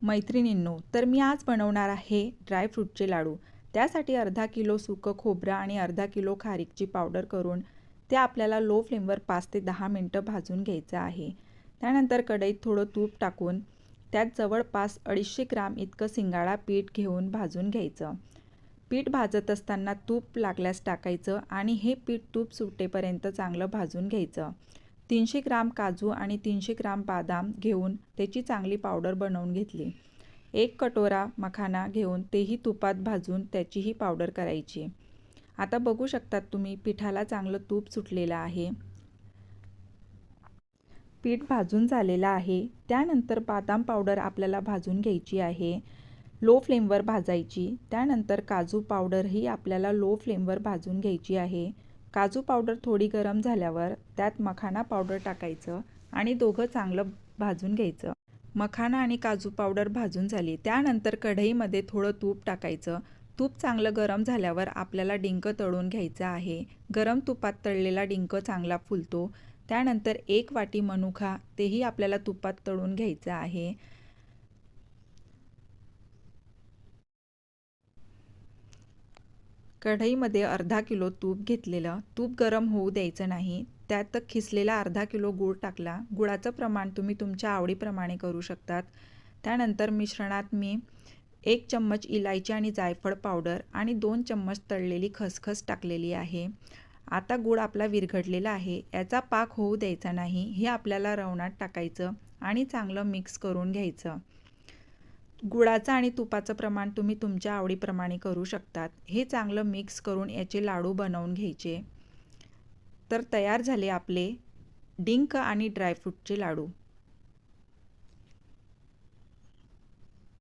मैत्रिणींनो, तर मी आज बनवणार आहे ड्रायफ्रूटचे लाडू. त्यासाठी अर्धा किलो सुकं खोबरं आणि अर्धा किलो खारीकची पावडर करून ते आपल्याला लो फ्लेमवर 5 ते 10 मिनटं भाजून घ्यायचं आहे. त्यानंतर कढईत थोडं तूप टाकून त्यात जवळपास 250 ग्राम इतकं सिंगाडा पीठ घेऊन भाजून घ्यायचं. पीठ भाजत असताना तूप लागल्यास टाकायचं आणि हे पीठ तूप सुटेपर्यंत चांगलं भाजून घ्यायचं. 300 ग्राम काजू आणि 300 ग्राम बदाम घेऊन त्याची चांगली पावडर बनवून घेतली. 1 कटोरा मखाना घेऊन तेही तुपात भाजून त्याचीही पावडर करायची. आता बघू शकतात तुम्ही पिठाला चांगलं तूप सुटलेलं आहे. पीठ भाजून झालेलं आहे. त्यानंतर बदाम पावडर आपल्याला भाजून घ्यायची आहे. लो फ्लेमवर भाजायची. त्यानंतर काजू पावडरही आपल्याला लो फ्लेमवर भाजून घ्यायची आहे. काजू पावडर थोडी गरम झाल्यावर त्यात मखाना पावडर टाकायचं आणि दोघं चांगलं भाजून घ्यायचं. मखाना आणि काजू पावडर भाजून झाली. त्यानंतर कढईमध्ये थोडं तूप टाकायचं. तूप चांगलं गरम झाल्यावर आपल्याला डिंक तळून घ्यायचा आहे. गरम तुपात तळलेला डिंक चांगला फुलतो. त्यानंतर 1 वाटी मनुका तेही आपल्याला तुपात तळून घ्यायचं आहे. कढईमध्ये अर्धा किलो तूप घेतलेलं. तूप गरम होऊ द्यायचं नाही. त्यात खिसलेला अर्धा किलो गूळ टाकला. गुळाचं प्रमाण तुम्ही तुमच्या आवडीप्रमाणे करू शकतात. त्यानंतर मिश्रणात मी 1 चम्मच इलायची आणि जायफळ पावडर आणि 2 चम्मच तळलेली खसखस टाकलेली आहे. आता गूळ आपला विरघळलेला आहे. याचा पाक होऊ द्यायचा नाही. हे आपल्याला रवणात टाकायचं आणि चांगलं मिक्स करून घ्यायचं. गुळाचं आणि तुपाचं प्रमाण तुम्ही तुमच्या आवडीप्रमाणे करू शकतात. हे चांगलं मिक्स करून याचे लाडू बनवून घ्यायचे. तर तयार झाले आपले डिंक आणि ड्रायफ्रूटचे लाडू.